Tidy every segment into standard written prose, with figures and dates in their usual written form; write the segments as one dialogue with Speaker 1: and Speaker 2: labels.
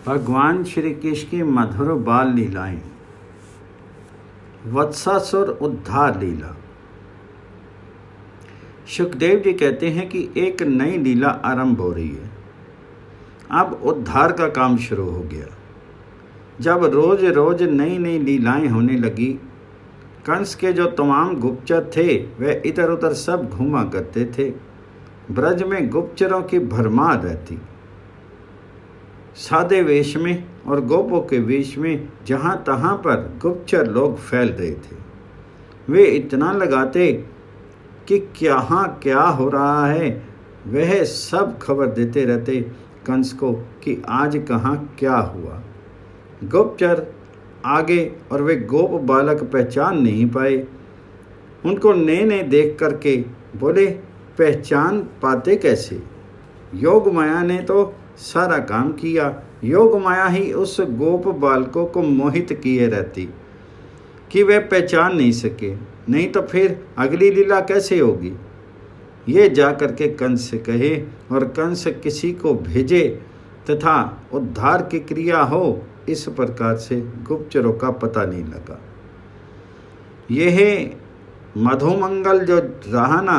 Speaker 1: भगवान श्री कृष्ण की मधुर बाल लीलाएं। वत्सासुर उद्धार लीला। सुखदेव जी कहते हैं कि एक नई लीला आरंभ हो रही है। अब उद्धार का काम शुरू हो गया। जब रोज रोज नई नई लीलाएं होने लगी, कंस के जो तमाम गुप्तचर थे वे इधर उधर सब घूमा करते थे। ब्रज में गुप्तचरों की भरमार रहती। सादे वेश में और गोपों के वेश में जहाँ तहाँ पर गुप्तचर लोग फैल रहे थे। वे इतना लगाते कि कहाँ क्या हो रहा है वह सब खबर देते रहते कंस को कि आज कहाँ क्या हुआ। गुप्तचर आगे और वे गोप बालक पहचान नहीं पाए। उनको नए नए देख करके बोले, पहचान पाते कैसे? योग माया ने तो सारा काम किया। योग माया ही उस गोप बालकों को मोहित किए रहती कि वे पहचान नहीं सके, नहीं तो फिर अगली लीला कैसे होगी। ये जा कर के कंस से कहे और कंस किसी को भेजे तथा उद्धार की क्रिया हो, इस प्रकार से गुप्तचरों का पता नहीं लगा। यह मधुमंगल जो रहा ना,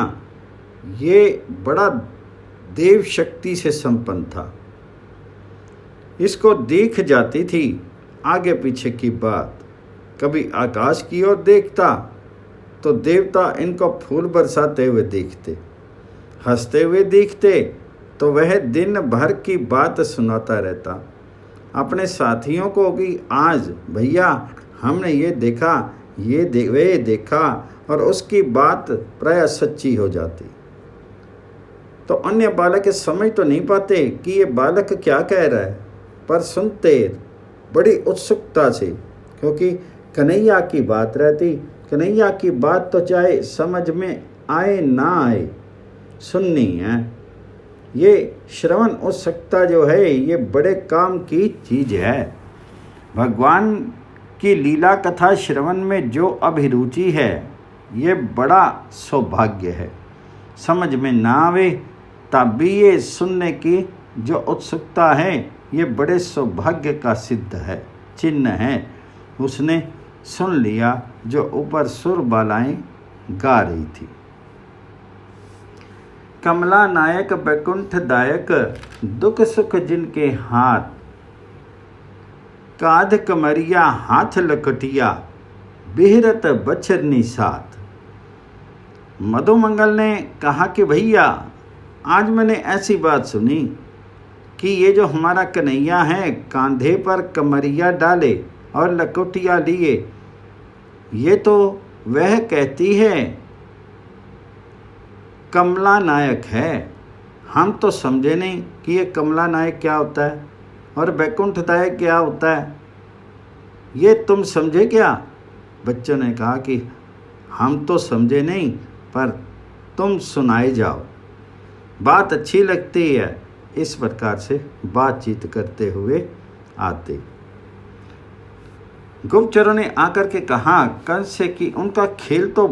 Speaker 1: ये बड़ा देव शक्ति से संपन्न था। इसको देख जाती थी आगे पीछे की बात। कभी आकाश की ओर देखता तो देवता इनको फूल बरसाते हुए देखते, हंसते हुए दिखते तो वह दिन भर की बात सुनाता रहता अपने साथियों को कि आज भैया हमने ये देखा, वे देखा, और उसकी बात प्राय सच्ची हो जाती। तो अन्य बालक समझ तो नहीं पाते कि ये बालक क्या कह रहा है, पर सुनते बड़ी उत्सुकता से, क्योंकि कन्हैया की बात रहती। कन्हैया की बात तो चाहे समझ में आए ना आए, सुननी है। ये श्रवण उत्सुकता जो है ये बड़े काम की चीज़ है। भगवान की लीला कथा श्रवण में जो अभिरुचि है ये बड़ा सौभाग्य है। समझ में ना आवे तब भी ये सुनने की जो उत्सुकता है ये बड़े सौभाग्य का सिद्ध है, चिन्ह है। उसने सुन लिया जो ऊपर सुर बालाएं गा रही थी। कमला नायक बैकुंठ दायक, दुख सुख जिनके हाथ, काध कमरिया हाथ लकटिया, बिहरत बछरनी साथ। मधुमंगल ने कहा कि भैया आज मैंने ऐसी बात सुनी कि ये जो हमारा कन्हैया है कांधे पर कमरिया डाले और लकोटिया लिए, ये तो वह कहती है कमला नायक है। हम तो समझे नहीं कि ये कमला नायक क्या होता है और बैकुंठ दायक क्या होता है, ये तुम समझे क्या? बच्चों ने कहा कि हम तो समझे नहीं, पर तुम सुनाए जाओ, बात अच्छी लगती है। इस प्रकार से बातचीत करते हुए आते। गुप्तचरों ने आकर के कहा कंस से कि उनका खेल तो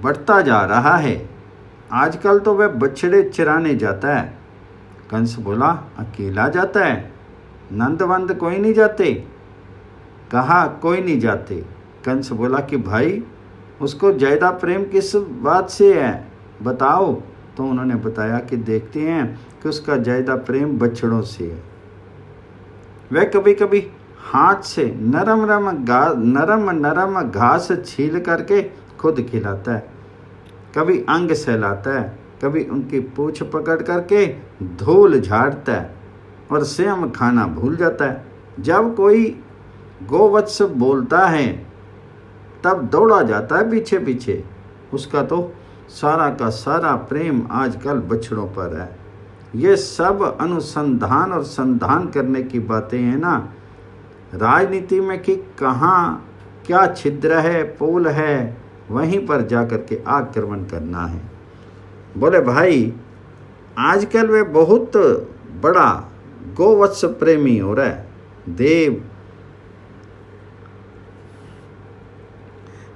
Speaker 1: बढ़ता जा रहा है, आजकल तो वह बछड़े चराने जाता है। कंस बोला, अकेला जाता है? नंदवंद कोई नहीं जाते? कहा, कोई नहीं जाते। कंस बोला कि भाई उसको ज्यादा प्रेम किस बात से है, बताओ। तो उन्होंने बताया कि देखते हैं कि उसका ज्यादा प्रेम बछड़ों से है। वह कभी कभी हाथ से नरम नरम घास छील करके खुद खिलाता है, कभी अंग सहलाता है, कभी उनकी पूंछ पकड़ करके धूल झाड़ता है और स्वयं खाना भूल जाता है। जब कोई गोवत्स बोलता है तब दौड़ा जाता है पीछे पीछे। उसका तो सारा का सारा प्रेम आजकल बछड़ों पर है। ये सब अनुसंधान और संधान करने की बातें हैं ना राजनीति में कि कहाँ क्या छिद्र है, पोल है, वहीं पर जाकर के आक्रमण करना है। बोले भाई आजकल वे बहुत बड़ा गोवत्स प्रेमी हो रहा है। देव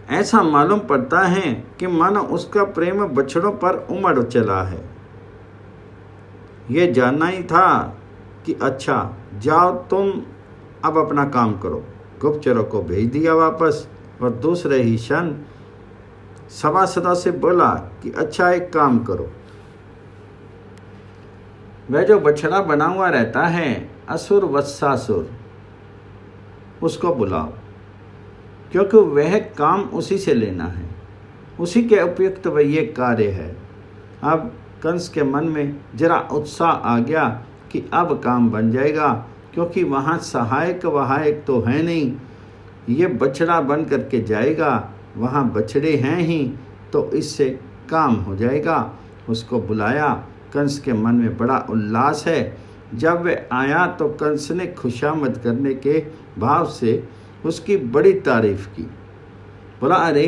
Speaker 1: ऐसा मालूम पड़ता है कि मानो उसका प्रेम बछड़ों पर उमड़ चला है। ये जानना ही था कि अच्छा जाओ तुम अब अपना काम करो। गुप्तचरों को भेज दिया वापस और दूसरे ही क्षण सभासदों से बोला कि अच्छा एक काम करो, वह जो बछड़ा बना हुआ रहता है असुर वत्सासुर, उसको बुलाओ, क्योंकि वह काम उसी से लेना है, उसी के उपयुक्त वह ये कार्य है। अब कंस के मन में जरा उत्साह आ गया कि अब काम बन जाएगा, क्योंकि वहाँ सहायक वहायक तो है नहीं, ये बछड़ा बन करके जाएगा, वहाँ बछड़े हैं ही, तो इससे काम हो जाएगा। उसको बुलाया। कंस के मन में बड़ा उल्लास है। जब वह आया तो कंस ने खुशामद करने के भाव से उसकी बड़ी तारीफ की। बोला, अरे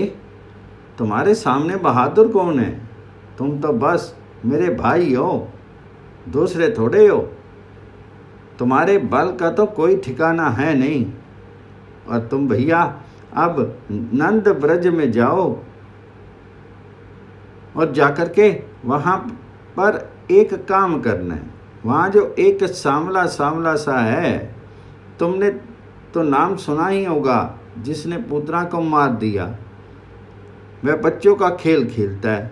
Speaker 1: तुम्हारे सामने बहादुर कौन है? तुम तो बस मेरे भाई हो, दूसरे थोड़े हो। तुम्हारे बल का तो कोई ठिकाना है नहीं। और तुम भैया अब नंद ब्रज में जाओ और जाकर के वहाँ पर एक काम करना है। वहाँ जो एक सांवला सांवला सा है, तुमने तो नाम सुना ही होगा, जिसने पूतना को मार दिया। वह बच्चों का खेल खेलता है।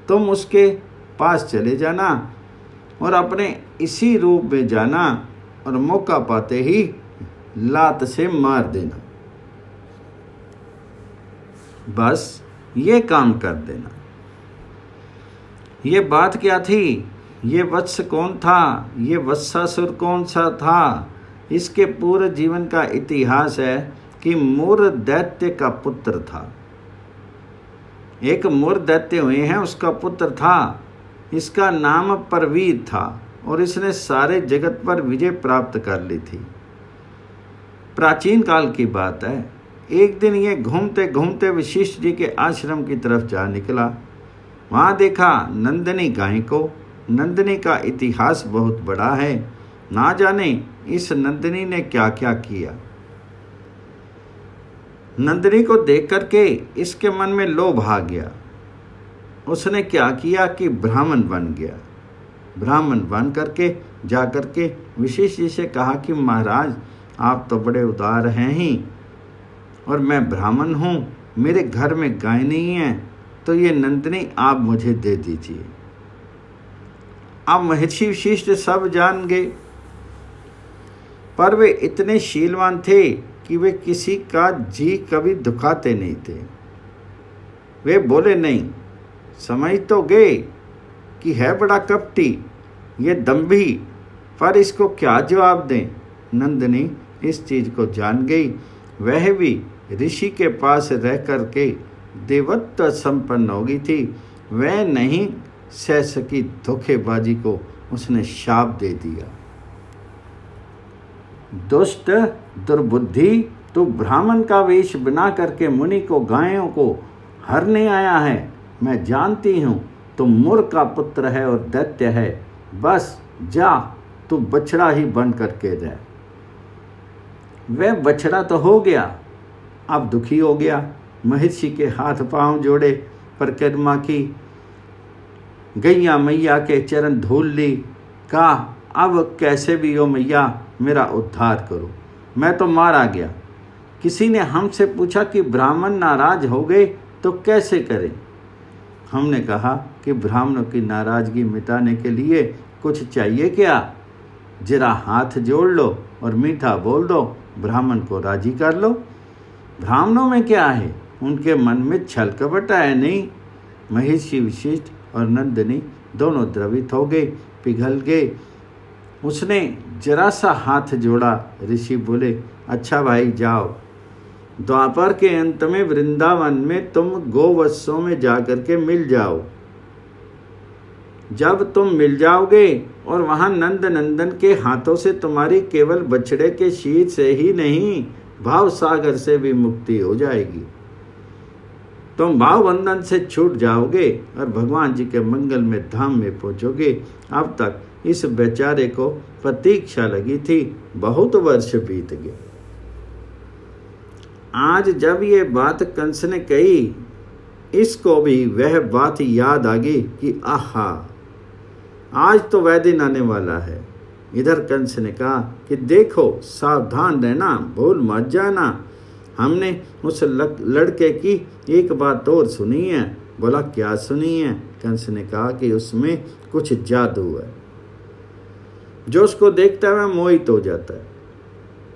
Speaker 1: तुम उसके पास चले जाना और अपने इसी रूप में जाना और मौका पाते ही लात से मार देना। बस ये काम कर देना। ये बात क्या थी? ये वत्स कौन था? ये वत्सासुर कौन सा था? इसके पूरे जीवन का इतिहास है कि मूर दैत्य का पुत्र था। एक मूर दैत्य हुए हैं, उसका पुत्र था। इसका नाम परवीर था और इसने सारे जगत पर विजय प्राप्त कर ली थी। प्राचीन काल की बात है। एक दिन ये घूमते घूमते वशिष्ठ जी के आश्रम की तरफ जा निकला। वहाँ देखा नंदिनी गाय को। नंदिनी का इतिहास बहुत बड़ा है। ना जाने इस नंदिनी ने क्या क्या किया। नंदिनी को देख करके इसके मन में लोभ आ गया। उसने क्या किया कि ब्राह्मण बन गया। ब्राह्मण बन करके जा करके वशिष्ठ जी से कहा कि महाराज आप तो बड़े उदार हैं ही, और मैं ब्राह्मण हूँ, मेरे घर में गाय नहीं है, तो ये नंदिनी आप मुझे दे दीजिए। अब महर्षि वशिष्ठ सब जान गए, पर वे इतने शीलवान थे कि वे किसी का जी कभी दुखाते नहीं थे। वे बोले नहीं, समझ तो गए कि है बड़ा कपटी, ये दंभी, पर इसको क्या जवाब दें। नंदिनी इस चीज को जान गई। वह भी ऋषि के पास रह करके देवत्व संपन्न हो गई थी। वह नहीं सह सकी धोखेबाजी को, उसने शाप दे दिया। दुष्ट दुर्बुद्धि, तू ब्राह्मण का वेश बना करके मुनि को गायों को हरने आया है। मैं जानती हूँ तू मूर्ख का पुत्र है और दैत्य है। बस जा, तू बछड़ा ही बन करके रह। वह बछड़ा तो हो गया, अब दुखी हो गया। महर्षि के हाथ पांव जोड़े, परिक्रमा की, गैया मैया के चरण धूल ली, कहा अब कैसे भी हो मैया मेरा उद्धार करो, मैं तो मारा गया। किसी ने हमसे पूछा कि ब्राह्मण नाराज हो गए तो कैसे करें। हमने कहा कि ब्राह्मणों की नाराजगी मिटाने के लिए कुछ चाहिए क्या? जरा हाथ जोड़ लो और मीठा बोल दो, ब्राह्मण को राजी कर लो। ब्राह्मणों में क्या है, उनके मन में छल कपट है नहीं। महर्षि वशिष्ठ और नंदिनी दोनों द्रवित हो गए, पिघल गए। उसने जरा सा हाथ जोड़ा। ऋषि बोले, अच्छा भाई जाओ, द्वापर के अंत में वृंदावन में तुम गोवत्सों में जाकर के मिल जाओ। जब तुम मिल जाओगे और वहां नंद नंदन के हाथों से तुम्हारी केवल बछड़े के शीर से ही नहीं, भाव सागर से भी मुक्ति हो जाएगी। तुम भाव बंधन से छूट जाओगे और भगवान जी के मंगल में धाम में पहुंचोगे। अब तक इस बेचारे को प्रतीक्षा लगी थी, बहुत वर्ष बीत गए। आज जब ये बात कंस ने कही, इसको भी वह बात याद आ गई कि आहा, आज तो वह दिन आने वाला है इधर कंस ने कहा कि देखो, सावधान रहना, भूल मत जाना, हमने उस लड़के की एक बात और सुनी है। बोला, क्या सुनी है? कंस ने कहा कि उसमें कुछ जादू है, जो उसको देखता है वह मोहित हो जाता है।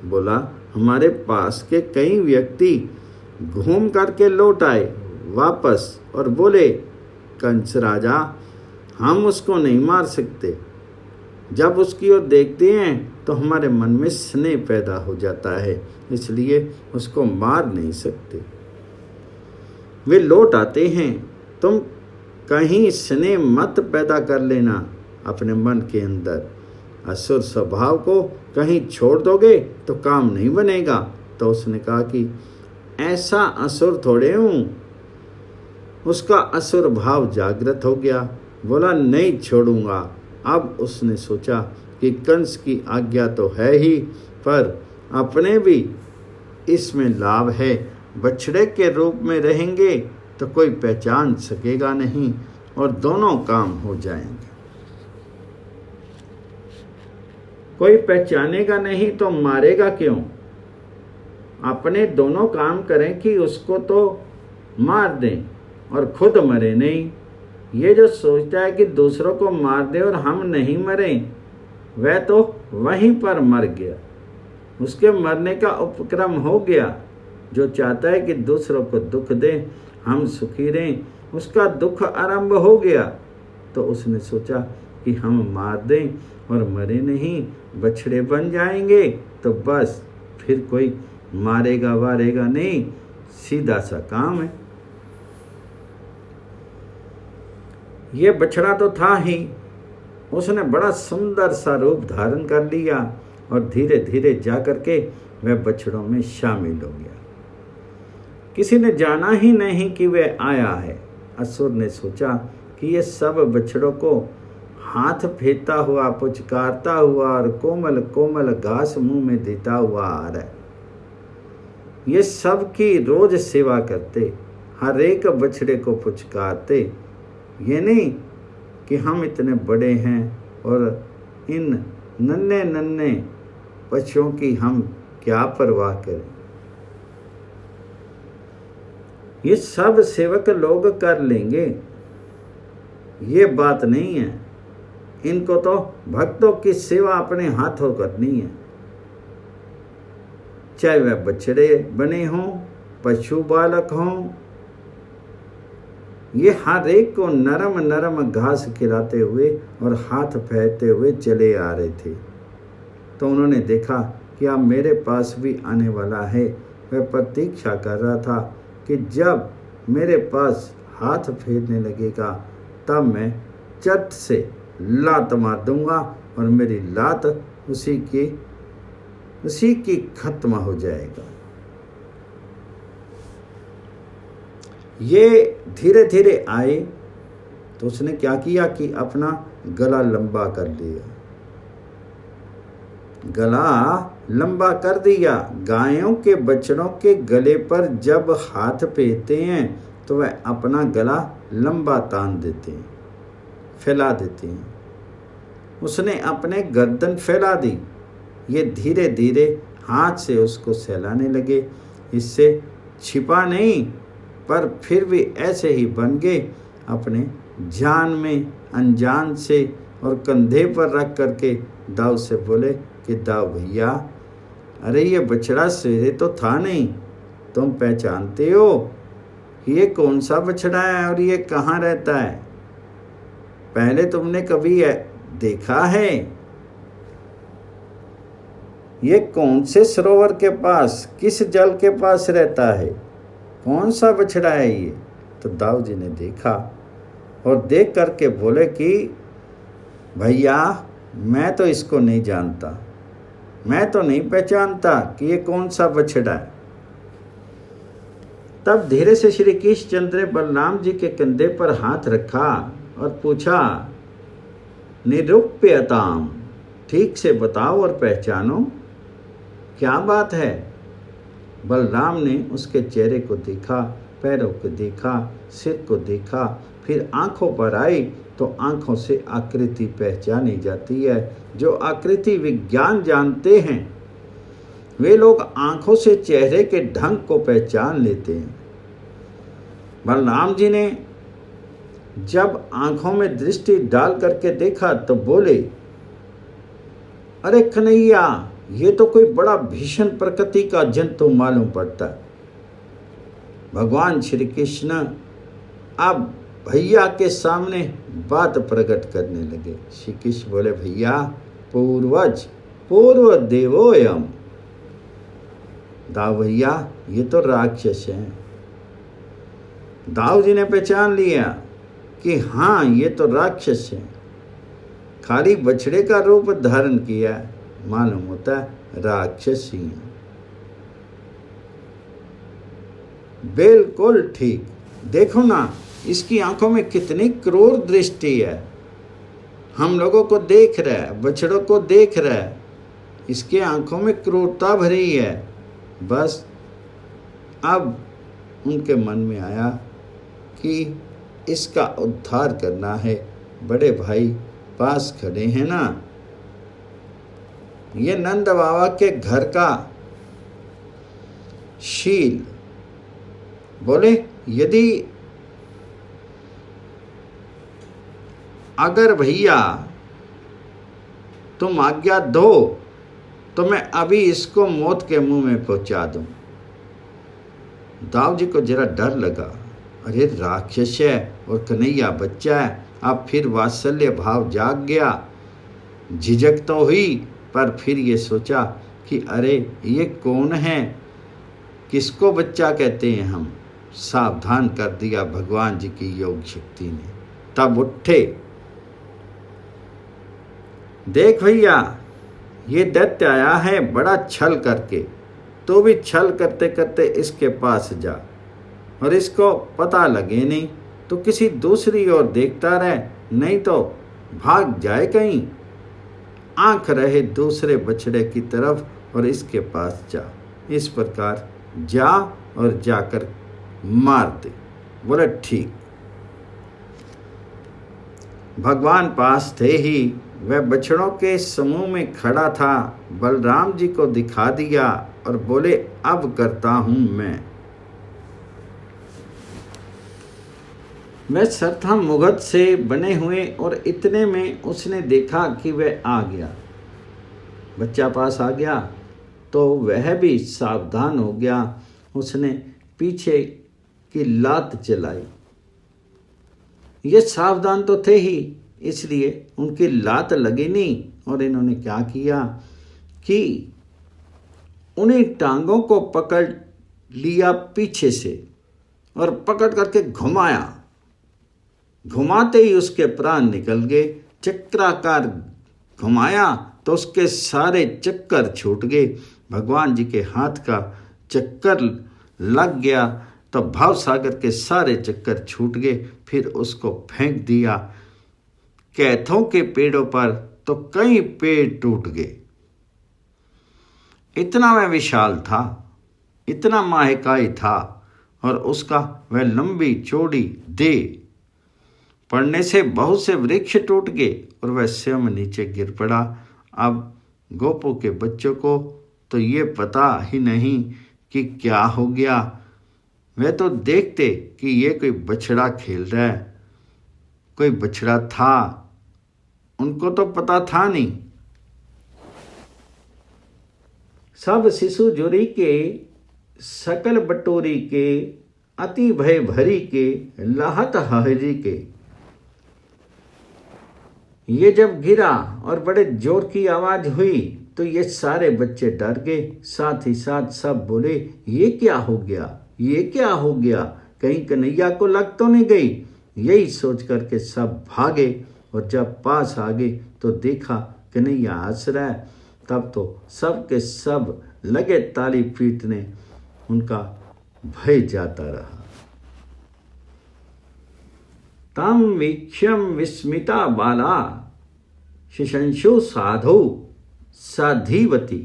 Speaker 1: बोला, हमारे पास के कई व्यक्ति घूम करके लौट आए वापस और बोले, कंस राजा, हम उसको नहीं मार सकते। जब उसकी ओर देखते हैं तो हमारे मन में स्नेह पैदा हो जाता है, इसलिए उसको मार नहीं सकते। वे लौट आते हैं, तुम कहीं स्नेह मत पैदा कर लेना अपने मन के अंदर। असुर स्वभाव को कहीं छोड़ दोगे तो काम नहीं बनेगा। तो उसने कहा कि ऐसा असुर थोड़े हूँ। उसका असुर भाव जागृत हो गया। बोला, नहीं छोड़ूंगा। अब उसने सोचा कि कंस की आज्ञा तो है ही, पर अपने भी इसमें लाभ है। बछड़े के रूप में रहेंगे तो कोई पहचान सकेगा नहीं और दोनों काम हो जाएंगे। कोई पहचानेगा नहीं तो मारेगा क्यों? अपने दोनों काम करें कि उसको तो मार दें और खुद मरे नहीं। ये जो सोचता है कि दूसरों को मार दे और हम नहीं मरें, वह तो वहीं पर मर गया। उसके मरने का उपक्रम हो गया। जो चाहता है कि दूसरों को दुख दे, हम सुखी रहें, उसका दुख आरंभ हो गया। तो उसने सोचा कि हम मार दें और मरे नहीं, बछड़े बन जाएंगे तो बस फिर कोई मारेगा वारेगा नहीं, सीधा सा काम है। ये बछड़ा तो था ही। उसने बड़ा सुंदर सा रूप धारण कर लिया और धीरे धीरे जाकर के वह बछड़ों में शामिल हो गया। किसी ने जाना ही नहीं कि वह आया है। असुर ने सोचा कि ये सब बछड़ों को हाथ फेरता हुआ, पुचकारता हुआ और कोमल कोमल घास मुंह में देता हुआ आ रहा है। ये सब की रोज सेवा करते, हर एक बछड़े को पुचकारते। ये नहीं कि हम इतने बड़े हैं और इन नन्हे नन्हे पशुओं की हम क्या परवाह करें। ये सब सेवक लोग कर लेंगे, ये बात नहीं है। इनको तो भक्तों की सेवा अपने हाथों करनी है, चाहे वह बछड़े बने हों, पशु बालक हों। ये हर एक को नरम नरम घास खिलाते हुए और हाथ फेरते हुए चले आ रहे थे। तो उन्होंने देखा कि अब मेरे पास भी आने वाला है। वह प्रतीक्षा कर रहा था कि जब मेरे पास हाथ फेरने लगेगा तब मैं चट से लात मार दूंगा और मेरी लात उसी की खत्म हो जाएगा। ये धीरे धीरे आए तो उसने क्या किया कि अपना गला लंबा कर लिया। गला लंबा कर दिया। गायों के बछड़ों के गले पर जब हाथ फेरते हैं तो वह अपना गला लंबा तान देते हैं, फैला देते हैं। उसने अपने गर्दन फैला दी। ये धीरे धीरे हाथ से उसको सहलाने लगे। इससे छिपा नहीं, पर फिर भी ऐसे ही बन गए। अपने जान में अनजान से और कंधे पर रख करके दाऊ से बोले कि दाऊ भैया, अरे ये बछड़ा सवेरे तो था नहीं, तुम पहचानते हो ये कौन सा बछड़ा है और ये कहाँ रहता है? पहले तुमने कभी देखा है? ये कौन से सरोवर के पास, किस जल के पास रहता है? कौन सा बछड़ा है ये? तो दाऊ जी ने देखा और देख करके बोले कि भैया, मैं तो इसको नहीं जानता, मैं तो नहीं पहचानता कि ये कौन सा बछड़ा है। तब धीरे से श्री कृष्णचंद्र ने बलराम जी के कंधे पर हाथ रखा और पूछा, निरूप्यताम, ठीक से बताओ और पहचानो, क्या बात है? बलराम ने उसके चेहरे को देखा, पैरों को देखा, सिर को देखा, फिर आंखों पर आई तो आँखों से आकृति पहचानी जाती है। जो आकृति विज्ञान जानते हैं वे लोग आँखों से चेहरे के ढंग को पहचान लेते हैं। बलराम जी ने जब आँखों में दृष्टि डाल करके देखा तो बोले, अरे कन्हैया, ये तो कोई बड़ा भीषण प्रकृति का जंतु मालूम पड़ता है। भगवान श्री कृष्ण अब भैया के सामने बात प्रकट करने लगे। श्री कृष्ण बोले, भैया, पूर्वज पूर्व देवोयम। दाऊ भैया, ये तो राक्षस हैं। दाऊ जी ने पहचान लिया कि हाँ, ये तो राक्षस हैं। खाली बछड़े का रूप धारण किया, मालूम होता है राक्षस ही हैं। बिल्कुल ठीक। देखो ना, इसकी आंखों में कितनी क्रूर दृष्टि है। हम लोगों को देख रहा है, बछड़ों को देख रहा है, इसके आंखों में क्रूरता भरी है। बस अब उनके मन में आया कि इसका उद्धार करना है। बड़े भाई पास खड़े हैं ना, ये नंद बाबा के घर का शील। बोले, यदि अगर भैया तुम आज्ञा दो तो मैं अभी इसको मौत के मुंह में पहुंचा दूं। दाऊ जी को जरा डर लगा, अरे राक्षस है और कन्हैया बच्चा है। अब फिर वात्सल्य भाव जाग गया। झिझक तो हुई, पर फिर ये सोचा कि अरे ये कौन है, किसको बच्चा कहते हैं हम। सावधान कर दिया भगवान जी की योग शक्ति ने। तब उठे, देख भैया, ये दैत्य आया है बड़ा छल करके, तो भी छल करते करते इसके पास जा, और इसको पता लगे नहीं तो किसी दूसरी ओर देखता रहे, नहीं तो भाग जाए कहीं। आंख रहे दूसरे बछड़े की तरफ और इसके पास जा। इस प्रकार जा और जाकर मार दे। बोले ठीक। भगवान पास थे ही वह बछड़ों के समूह में खड़ा था, बलराम जी को दिखा दिया और बोले, अब करता हूं मैं सरथा मुगट से बने हुए। और इतने में उसने देखा कि वह आ गया, बच्चा पास आ गया, तो वह भी सावधान हो गया। उसने पीछे की लात चलाई। ये सावधान तो थे ही, इसलिए उनकी लात लगी नहीं। और इन्होंने क्या किया कि उन्हीं टांगों को पकड़ लिया पीछे से और पकड़ करके घुमाया। घुमाते ही उसके प्राण निकल गए। चक्राकार घुमाया तो उसके सारे चक्कर छूट गए। भगवान जी के हाथ का चक्कर लग गया तो भव सागर के सारे चक्कर छूट गए। फिर उसको फेंक दिया कैथों के पेड़ों पर, तो कई पेड़ टूट गए। इतना वह विशाल था, इतना माहकाई था, और उसका वह लंबी चौड़ी देह पड़ने से बहुत से वृक्ष टूट गए और वह स्वयं नीचे गिर पड़ा। अब गोपों के बच्चों को तो ये पता ही नहीं कि क्या हो गया। वे तो देखते कि ये कोई बछड़ा खेल रहा है, कोई बछड़ा था, उनको तो पता था नहीं। सब शिशु जुरी के, सकल बटोरी के, अति भय भरी के, लाहत हहरी के। ये जब गिरा और बड़े जोर की आवाज हुई तो ये सारे बच्चे डर गए। साथ ही साथ सब बोले, ये क्या हो गया, ये क्या हो गया, कहीं कन्हैया को लग तो नहीं गई। यही सोच करके सब भागे और जब पास आ गए तो देखा कन्हैया हंस रहा है। तब तो सब के सब लगे ताली पीटने, उनका भय जाता रहा। तम वीक्षम विस्मिता बाला शिशंशु साधु साधीवती।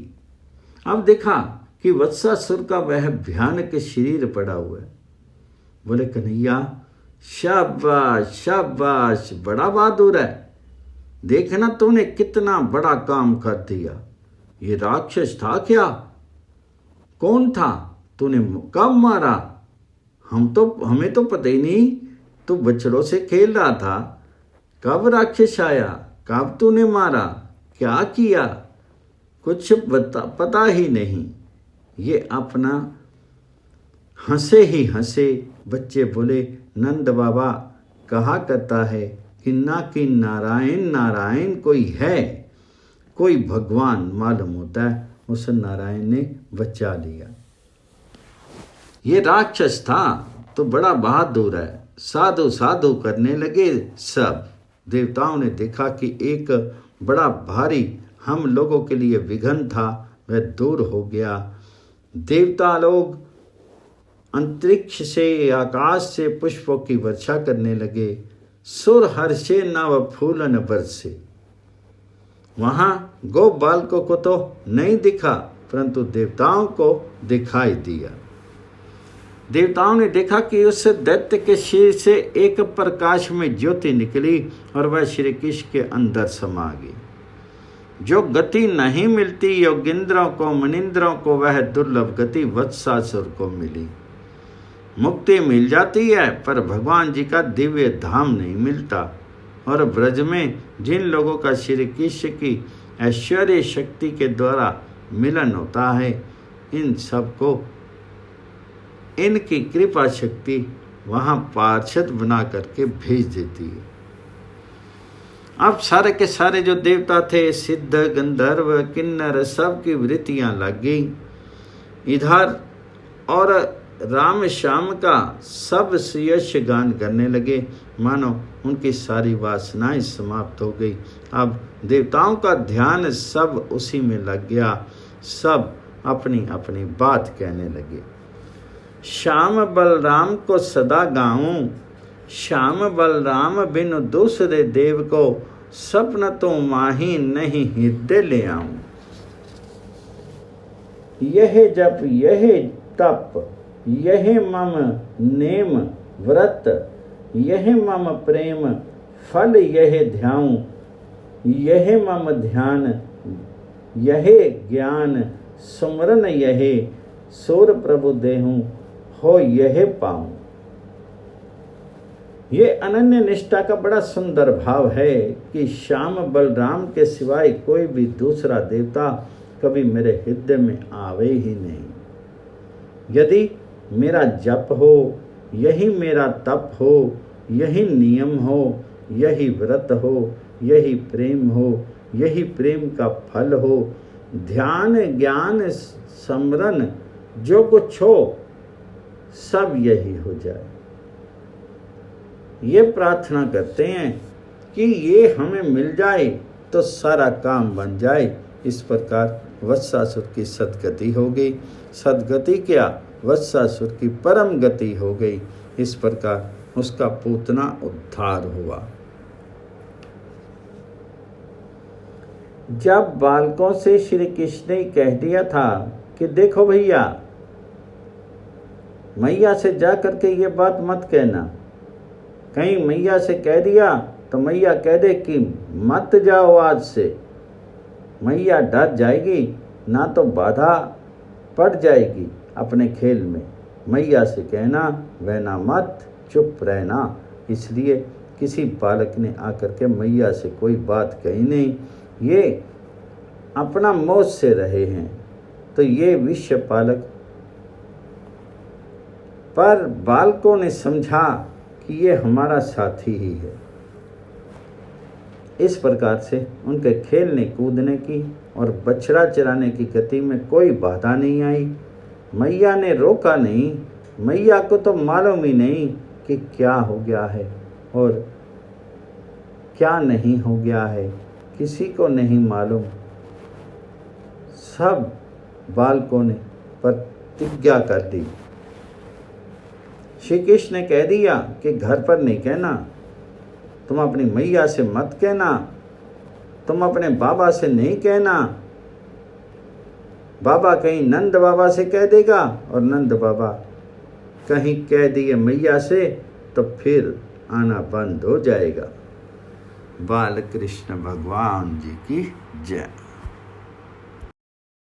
Speaker 1: अब देखा कि वत्सासुर का वह भयानक शरीर पड़ा हुआ है। बोले, कन्हैया, शाबाश शाबाश, बड़ा बहादुर है। देखना तूने कितना बड़ा काम कर दिया। ये राक्षस था क्या? कौन था? तूने कब मारा? हमें तो पता ही नहीं। तू बछड़ों से खेल रहा था, कब राक्षस आया? कब तूने मारा? क्या किया? कुछ पता ही नहीं। ये अपना हंसे ही हंसे। बच्चे बोले, नंद बाबा कहा करता है कि नारायण नारायण कोई है, कोई भगवान मालूम होता है। उस नारायण ने बचा लिया। ये राक्षस था तो बड़ा बहादुर है। साधु साधु करने लगे सब। देवताओं ने देखा कि एक बड़ा भारी हम लोगों के लिए विघ्न था, वह दूर हो गया। देवता लोग अंतरिक्ष से, आकाश से पुष्पों की वर्षा करने लगे। सुर हर्षे नव फूलन बरसे। वहां गो बालकों को तो नहीं दिखा, परंतु देवताओं को दिखाई दिया। देवताओं ने देखा कि उस दैत्य के शरीर से एक प्रकाश में ज्योति निकली और वह श्री कृष्ण के अंदर समा गई। जो गति नहीं मिलती योगिंद्रों को, मुनिंद्रों को, वह दुर्लभ गति वत्सासुर को मिली। मुक्ति मिल जाती है पर भगवान जी का दिव्य धाम नहीं मिलता। और ब्रज में जिन लोगों का श्री कृष्ण की ऐश्वर्य शक्ति के द्वारा मिलन होता है, इन सबको इनकी कृपा शक्ति वहाँ पार्षद बना करके भेज देती है। अब सारे के सारे जो देवता थे, सिद्ध, गंधर्व, किन्नर, सबकी वृत्तियां लग गई इधर, और राम श्याम का सब यश गान करने लगे, मानो उनकी सारी वासनाएं समाप्त हो गई। अब देवताओं का ध्यान सब उसी में लग गया। सब अपनी अपनी बात कहने लगे। श्याम बलराम को सदा गाऊं, श्याम बलराम बिनु दूसरे देव को, सपन तो माही नहीं हृदय ले आऊं। यह जप यह तप यह मम नेम व्रत, यह मम प्रेम फल यह ध्याऊं, यह मम ध्यान यह ज्ञान, सुमरन यह सूर प्रभु देहूं, हो यह पाऊं। ये अनन्य निष्ठा का बड़ा सुंदर भाव है कि श्याम बलराम के सिवाय कोई भी दूसरा देवता कभी मेरे हृदय में आवे ही नहीं। यदि मेरा जप हो, यही मेरा तप हो, यही नियम हो, यही व्रत हो, यही प्रेम हो, यही प्रेम का फल हो, ध्यान ज्ञान समरण जो कुछ हो, सब यही हो जाए। ये प्रार्थना करते हैं कि ये हमें मिल जाए तो सारा काम बन जाए। इस प्रकार वत्सासुर की सद्गति हो गई। सद्गति क्या, वत्सासुर की परम गति हो गई। इस प्रकार उसका पूतना उद्धार हुआ। जब बालकों से श्री कृष्ण ने कह दिया था कि देखो भैया, मैया से जा करके ये बात मत कहना, कहीं मैया से कह दिया तो मैया कह दे कि मत जाओ आज से, मैया डर जाएगी, ना तो बाधा पड़ जाएगी अपने खेल में। मैया से कहना वहना मत, चुप रहना। इसलिए किसी बालक ने आकर के मैया से कोई बात कही नहीं, ये अपना मौज से रहे हैं। तो ये विश्व पालक, पर बालकों ने समझा कि ये हमारा साथी ही है। इस प्रकार से उनके खेलने कूदने की और बछड़ा चराने की गति में कोई बाधा नहीं आई। मैया ने रोका नहीं। मैया को तो मालूम ही नहीं कि क्या हो गया है और क्या नहीं हो गया है, किसी को नहीं मालूम। सब बालकों ने प्रतिज्ञा कर दी। श्री कृष्ण ने कह दिया कि घर पर नहीं कहना, तुम अपनी मैया से मत कहना, तुम अपने बाबा से नहीं कहना। बाबा कहीं नंद बाबा से कह देगा और नंद बाबा कहीं कह दिए मैया से तब फिर आना बंद हो जाएगा। बाल कृष्ण भगवान जी की जय।